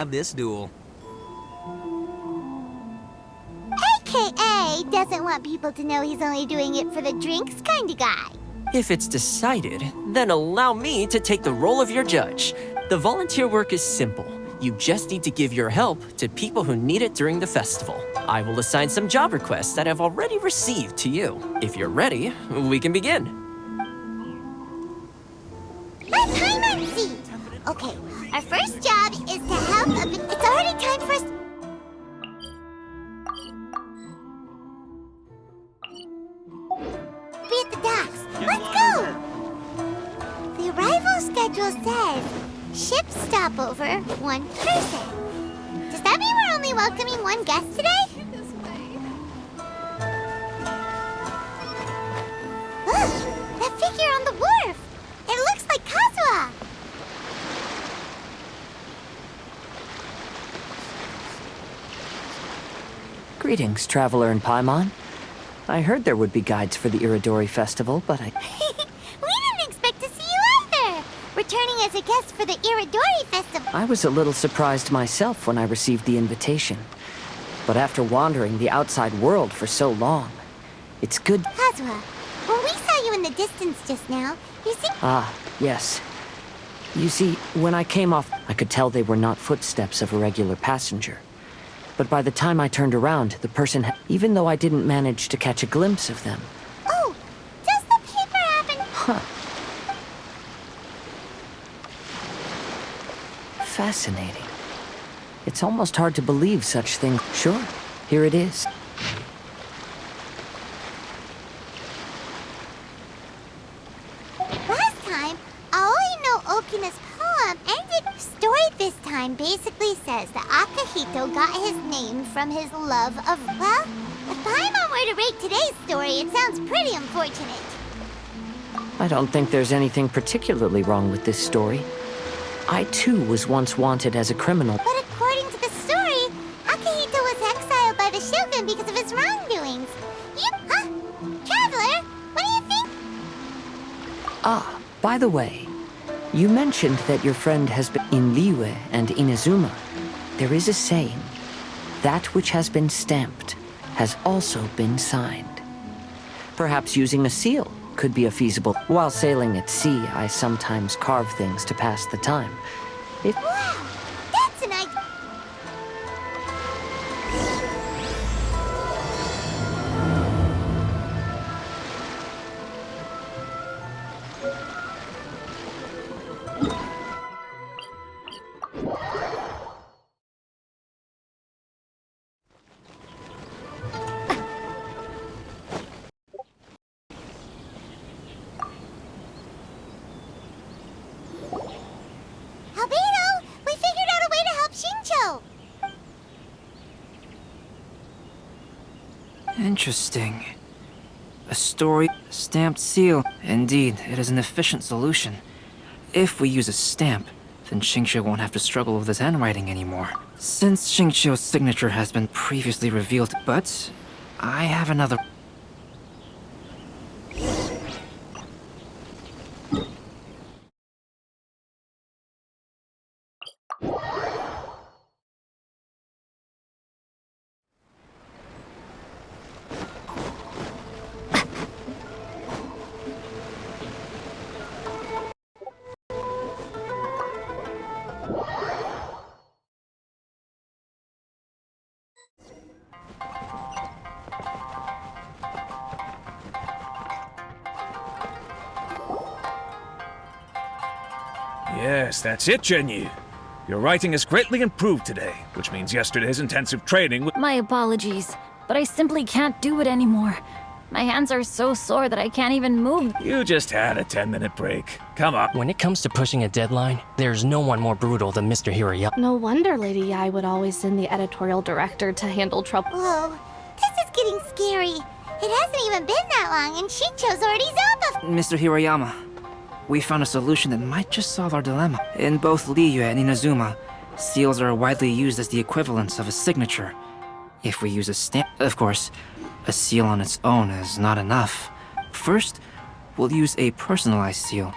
have this duel. AKA doesn't want people to know he's only doing it for the drinks kind of guy. If it's decided, then allow me to take the role of your judge. The volunteer work is simple. You just need to give your help to people who need it during the festival. I will assign some job requests that I've already received to you. If you're ready, we can begin. My Paimon. Okay, our first job is to help a bit. It's already time for us. Be at the docks. Let's go! The arrival schedule says ship stopover, 1 person. Does that mean we're only welcoming 1 guest today? Look! That figure on the wharf! It looks like Kazuha! Greetings, traveler in Paimon. I heard there would be guides for the Iridori Festival, but We didn't expect to see you either! Returning as a guest for the Iridori Festival. I was a little surprised myself when I received the invitation. But after wandering the outside world for so long, it's good... Kazuha, when we saw you in the distance just now, you seemed... Ah, yes. You see, when I came off, I could tell they were not footsteps of a regular passenger. But by the time I turned around, the person even though I didn't manage to catch a glimpse of them. Oh, does the paper happen? Huh. Fascinating. It's almost hard to believe such things. Sure, here it is. Last time, Aoi no Okina's poem ended. Story this time basically says that Akihito got his name from his love of... Well, if Paimon were to rate today's story, it sounds pretty unfortunate. I don't think there's anything particularly wrong with this story. I too was once wanted as a criminal. But according to the story, Akihito was exiled by the Shogun because of his wrongdoings. Huh? Traveler, what do you think? Ah, by the way, you mentioned that your friend has been in Liyue and Inazuma. There is a saying, that which has been stamped has also been signed. Perhaps using a seal could be a feasible. While sailing at sea, I sometimes carve things to pass the time. Wow, that's an idea. Albedo, we figured out a way to help Shincho. Interesting. A story, stamped seal. Indeed, it is an efficient solution. If we use a stamp, then Xingqiu won't have to struggle with his handwriting anymore. Since Xingqiu's signature has been previously revealed, but I have another... Yes, that's it, Genyu. Your writing has greatly improved today, which means yesterday's intensive training My apologies, but I simply can't do it anymore. My hands are so sore that I can't even move. You just had a 10-minute break. Come on. When it comes to pushing a deadline, there's no one more brutal than Mr. Hirayama. No wonder Lady Yai would always send the editorial director to handle trouble. Whoa, this is getting scary. It hasn't even been that long, and Shincho's already Zelda. Mr. Hirayama, we found a solution that might just solve our dilemma. In both Liyue and Inazuma, seals are widely used as the equivalents of a signature. If we use a stamp, of course, a seal on its own is not enough. First, we'll use a personalized seal.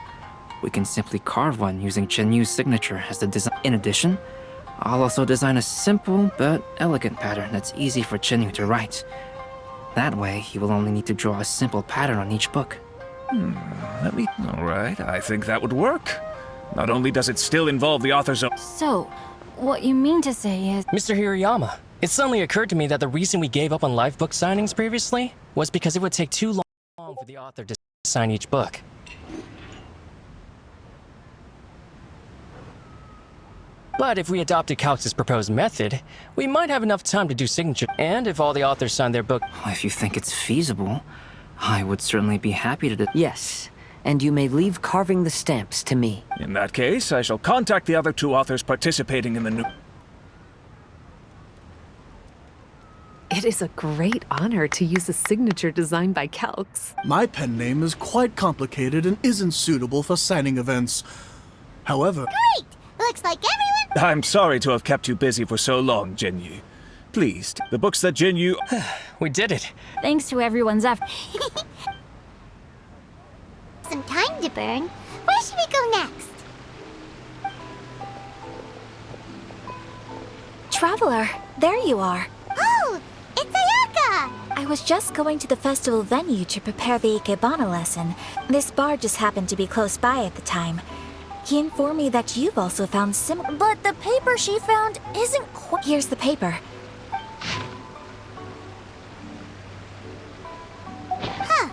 We can simply carve one using Chenyu's signature as the design. In addition, I'll also design a simple but elegant pattern that's easy for Chenyu to write. That way, he will only need to draw a simple pattern on each book. Alright, I think that would work. Not only does it still involve the author's own. So, what you mean to say is... Mr. Hirayama, it suddenly occurred to me that the reason we gave up on live book signings previously was because it would take too long for the author to sign each book. But if we adopted Calx's proposed method, we might have enough time to do signature. And if all the authors sign their book... If you think it's feasible, I would certainly be happy to Yes, and you may leave carving the stamps to me. In that case, I shall contact the other two authors participating in the new... It is a great honor to use a signature designed by Calx. My pen name is quite complicated and isn't suitable for signing events. However... Great! Looks like everyone... I'm sorry to have kept you busy for so long, Jinyu. Please, the books that Jinyu... We did it. Thanks to everyone's effort. Some time to burn. Where should we go next? Traveler, there you are. Oh, it's Ayaka! I was just going to the festival venue to prepare the Ikebana lesson. This bar just happened to be close by at the time. He informed me that you've also found similar... But the paper she found isn't quite... Here's the paper. Huh.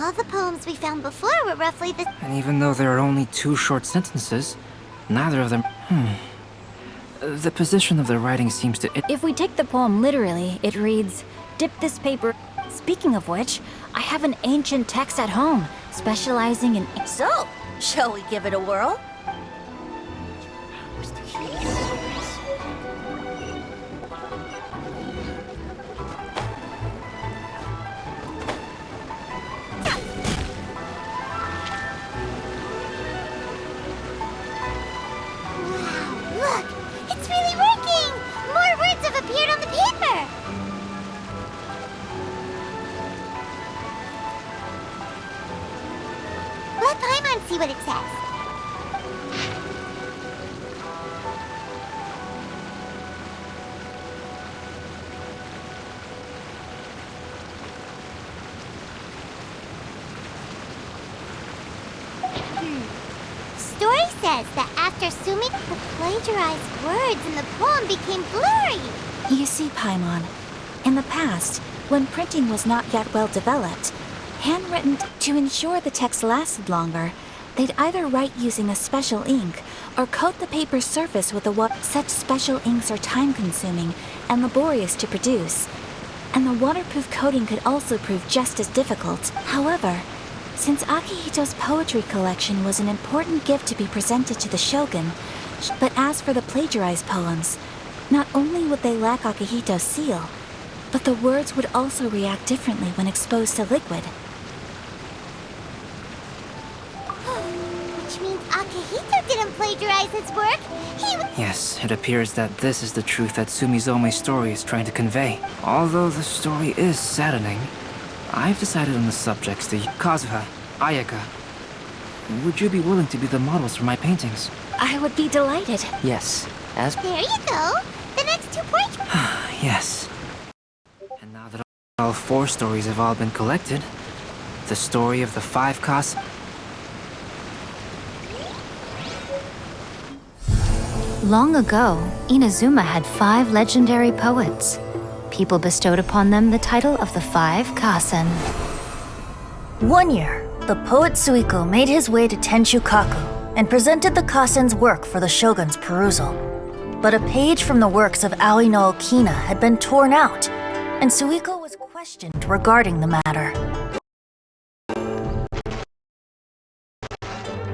All the poems we found before were roughly the... And even though there are only 2 short sentences, neither of them... The position of the writing seems to... If we take the poem literally, it reads, "Dip this paper..." Speaking of which, I have an ancient text at home, specializing in... So, shall we give it a whirl? Look! It's really working! More words have appeared on the paper! Let Paimon see what it says. Story says that after Sumi, the plagiarized words in the poem became blurry. You see, Paimon, in the past, when printing was not yet well developed, handwritten to ensure the text lasted longer, they'd either write using a special ink or coat the paper's surface with a Such special inks are time-consuming and laborious to produce, and the waterproof coating could also prove just as difficult. However, since Akihito's poetry collection was an important gift to be presented to the shogun, but as for the plagiarized poems, not only would they lack Akihito's seal, but the words would also react differently when exposed to liquid. Which means Akihito didn't plagiarize his work. Yes, it appears that this is the truth that Sumizome's story is trying to convey. Although the story is saddening, I've decided on the subjects to Kazuha, Ayaka. Would you be willing to be the models for my paintings? I would be delighted. Yes, as... There you go. The next 2 portraits. Yes. And now that all 4 stories have all been collected, the story of the 5 Kas... Long ago, Inazuma had 5 legendary poets. People bestowed upon them the title of the 5 Kasen. One year, the poet Suiko made his way to Tenshukaku and presented the Kasen's work for the shogun's perusal. But a page from the works of Aoi no Okina had been torn out, and Suiko was questioned regarding the matter.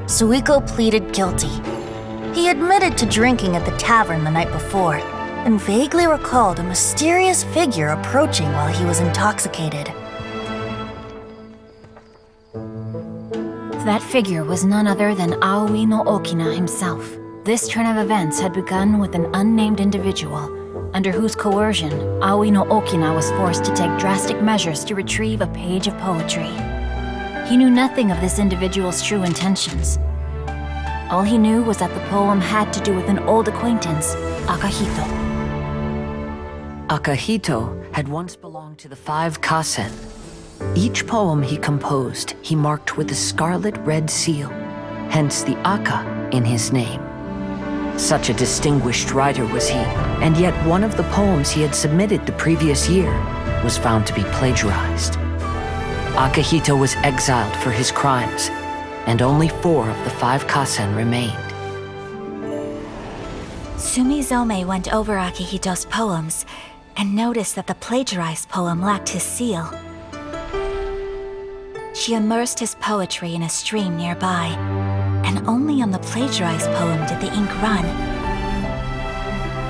Suiko pleaded guilty. He admitted to drinking at the tavern the night before, and vaguely recalled a mysterious figure approaching while he was intoxicated. That figure was none other than Aoi no Okina himself. This turn of events had begun with an unnamed individual, under whose coercion Aoi no Okina was forced to take drastic measures to retrieve a page of poetry. He knew nothing of this individual's true intentions. All he knew was that the poem had to do with an old acquaintance, Akahito. Akahito had once belonged to the 5 Kasen. Each poem he composed, he marked with a scarlet red seal, hence the Aka in his name. Such a distinguished writer was he, and yet one of the poems he had submitted the previous year was found to be plagiarized. Akahito was exiled for his crimes, and only 4 of the 5 Kasen remained. Sumizome went over Akihito's poems and noticed that the plagiarized poem lacked his seal. She immersed his poetry in a stream nearby, and only on the plagiarized poem did the ink run.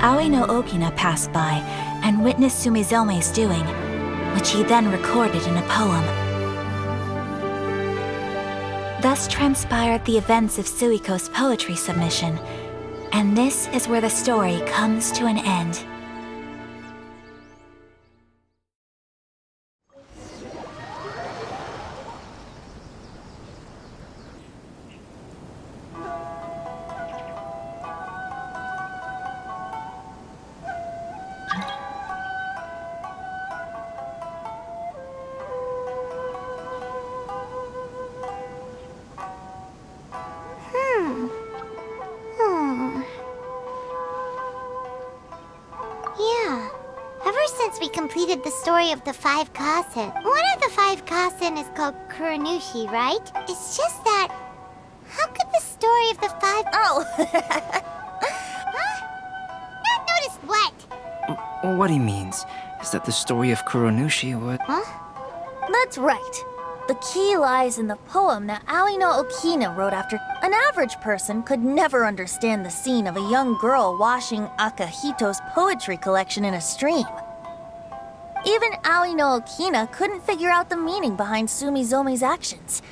Aoi no Okina passed by and witnessed Sumizome's doing, which he then recorded in a poem. Thus transpired the events of Suiko's poetry submission, and this is where the story comes to an end. Yeah. Ever since we completed the story of the 5 Kasen, one of the 5 Kasen is called Kuronushi, right? It's just that... How could the story of the 5... Oh! Huh? Not noticed what? What he means is that the story of Kuronushi would... Huh? That's right. The key lies in the poem that Aoi no Okina wrote after. An average person could never understand the scene of a young girl washing Akahito's poetry collection in a stream. Even Aoi no Okina couldn't figure out the meaning behind Sumizome's actions.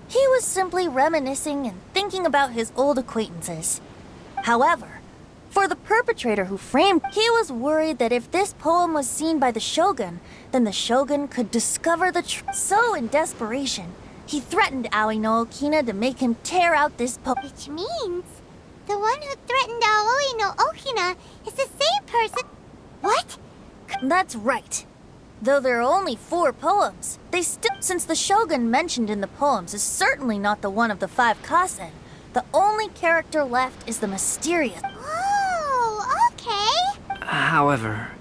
He was simply reminiscing and thinking about his old acquaintances. However, for the perpetrator who framed, he was worried that if this poem was seen by the Shogun, then the Shogun could discover the truth. So in desperation, he threatened Aoi no Okina to make him tear out this poem. Which means the one who threatened Aoi no Okina is the same person. What? That's right. Though there are only 4 poems, they still, since the Shogun mentioned in the poems is certainly not the one of the 5 Kasen, the only character left is the mysterious... Oh, okay. However,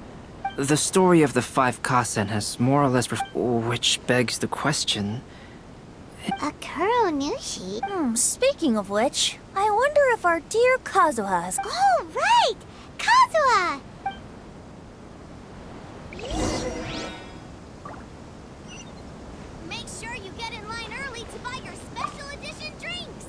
the story of the 5 Kasen has more or less... which begs the question... A Kuronushi? Speaking of which, I wonder if our dear Kazuha has... Oh, right! Kazuha! Make sure you get in line early to buy your special edition drinks!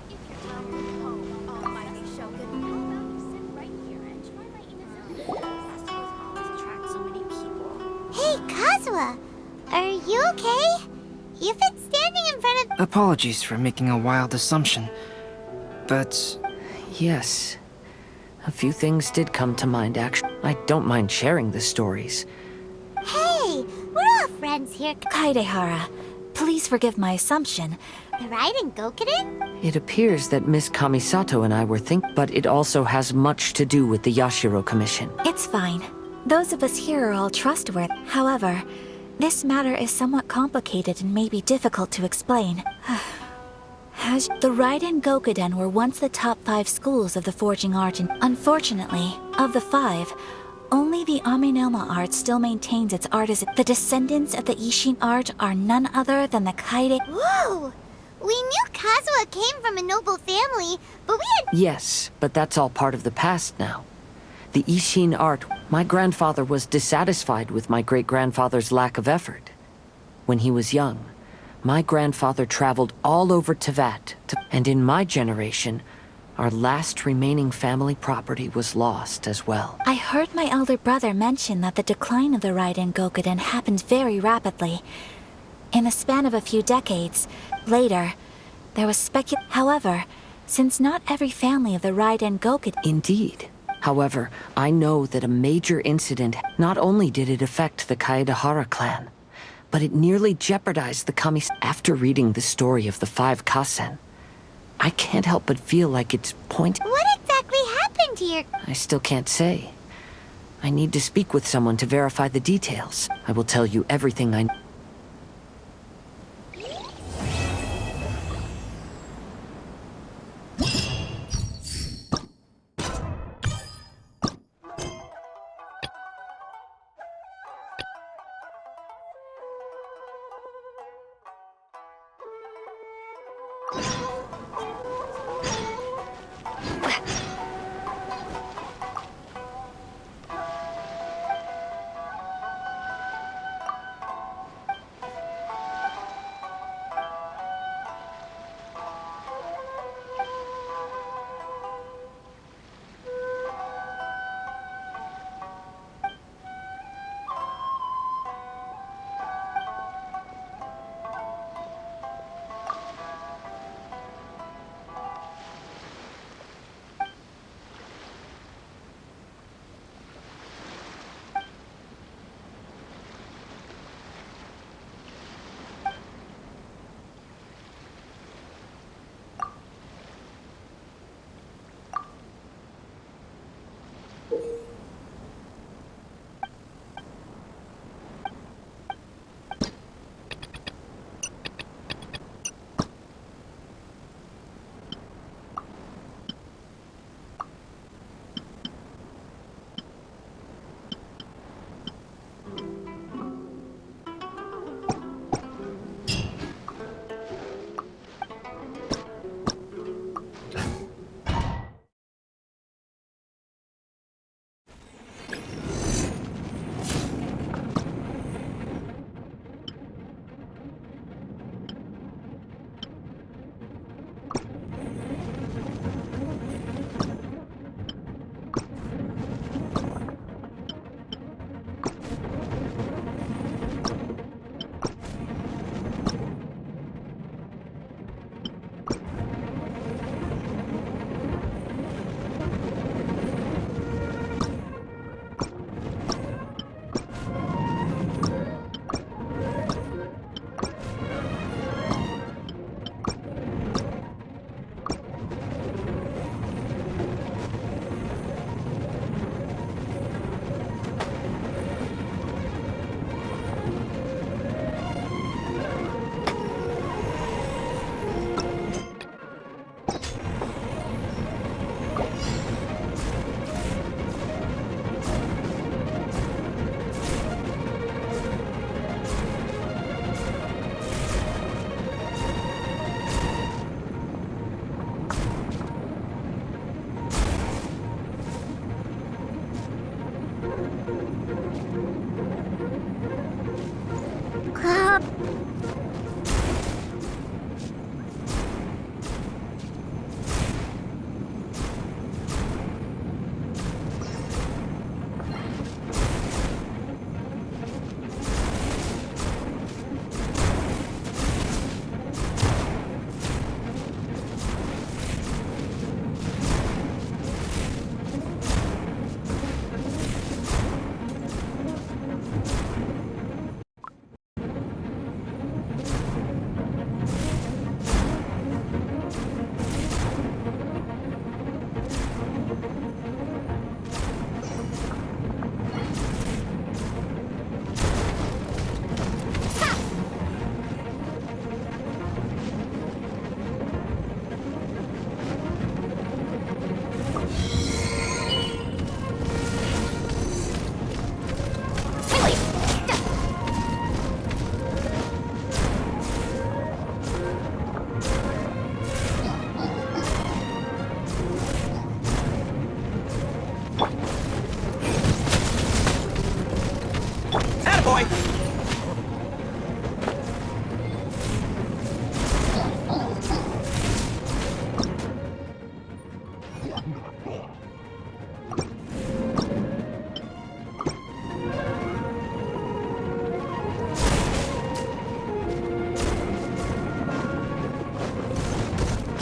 If you're welcome home, almighty Shogun, how about you sit right here and try my Inazuma? Festivals always attract so many people. Hey, Kazuha! Are you okay? You've been standing in front of... Apologies for making a wild assumption, but... Yes. A few things did come to mind, actually. I don't mind sharing the stories. Hey, we're all friends here. Kaidehara, please forgive my assumption. The Raiden Gokuden? It appears that Miss Kamisato and I were but it also has much to do with the Yashiro Commission. It's fine. Those of us here are all trustworthy. However, this matter is somewhat complicated and may be difficult to explain. The Raiden Gokuden were once the top 5 schools of the forging art, and unfortunately, of the 5, only the Aminoma art still maintains its art as the descendants of the Ishin art are none other than the Kaide. Whoa! We knew Kazuha came from a noble family, but we had... Yes, but that's all part of the past now. The Ishin art, my grandfather was dissatisfied with my great-grandfather's lack of effort. When he was young, my grandfather traveled all over Tevat, and in my generation, our last remaining family property was lost as well. I heard my elder brother mention that the decline of the Raiden Gokuden happened very rapidly. In the span of a few decades, later, there was However, since not every family of the Raiden Gokuden... Indeed. However, I know that a major incident, not only did it affect the Kaedehara clan, but it nearly jeopardized the Kami. After reading the story of the 5 Kasen, I can't help but feel like it's What exactly happened to your... I still can't say. I need to speak with someone to verify the details. I will tell you everything I know.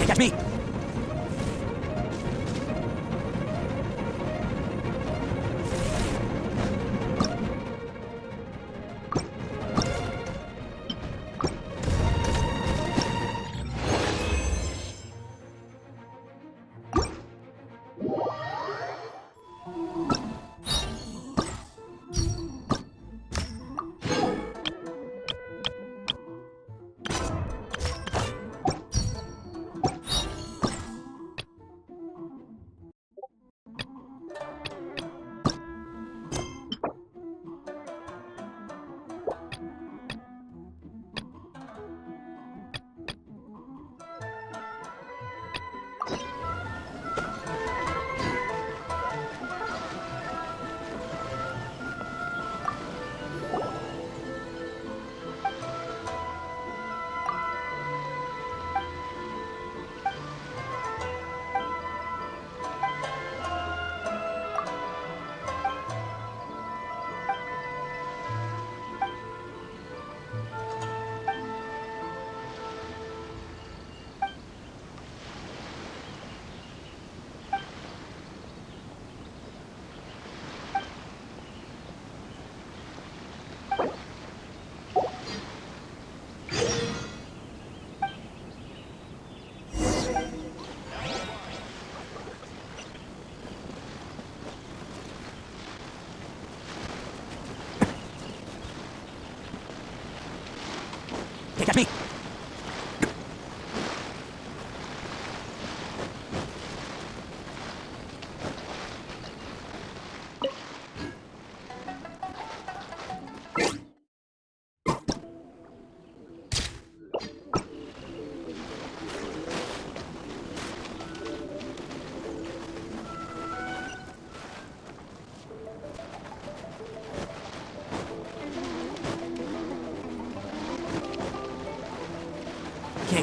Catch me!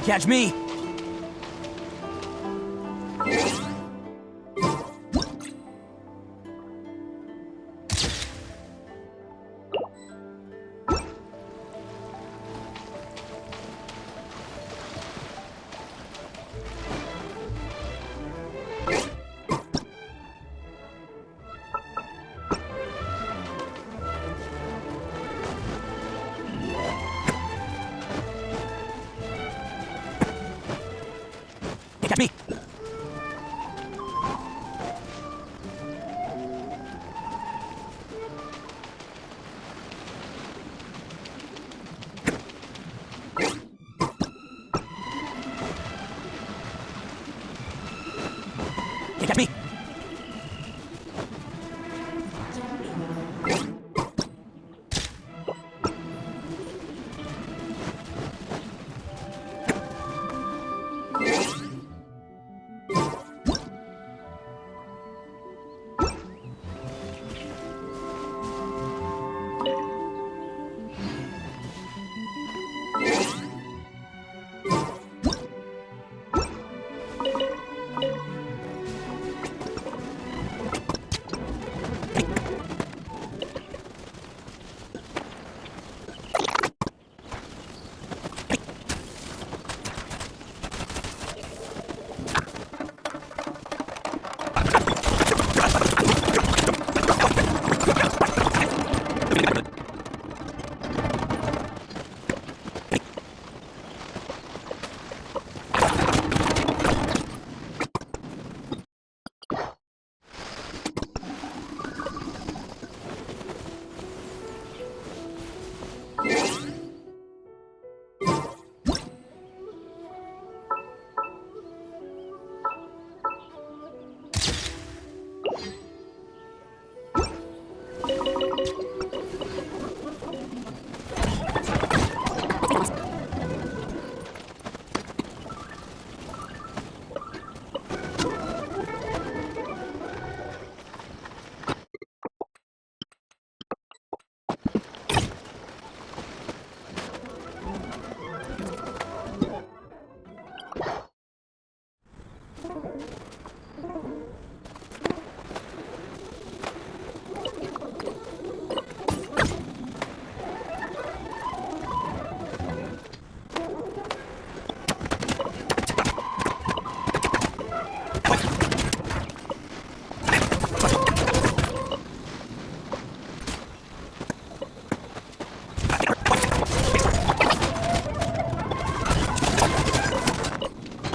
Can't catch me! Can't catch me! Can't catch me!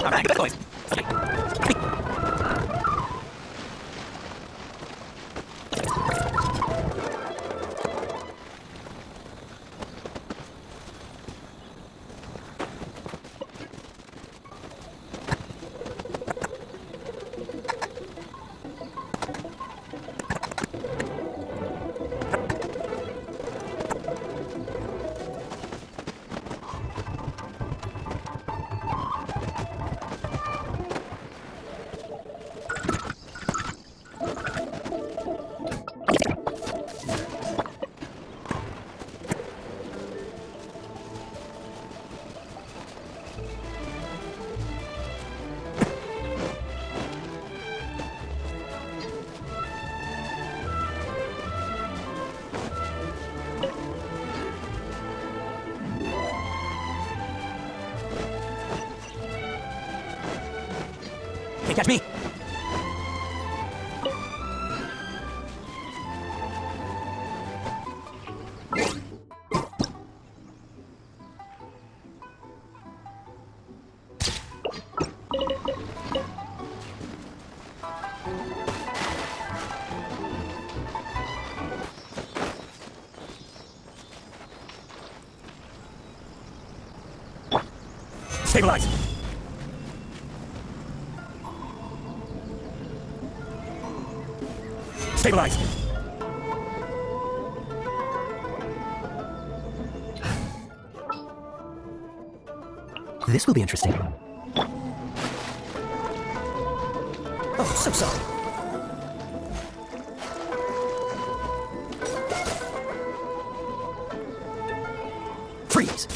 Alright, good boys. Okay. Can't catch me! Stabilize! Stabilize! This will be interesting. Oh, so sorry. Freeze!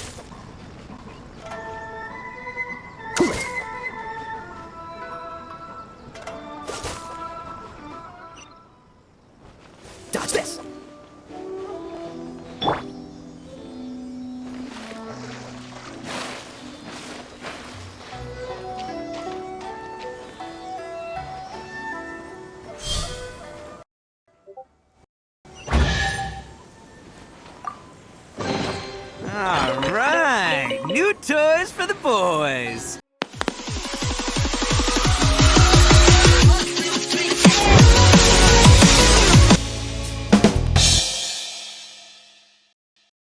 New toys for the boys.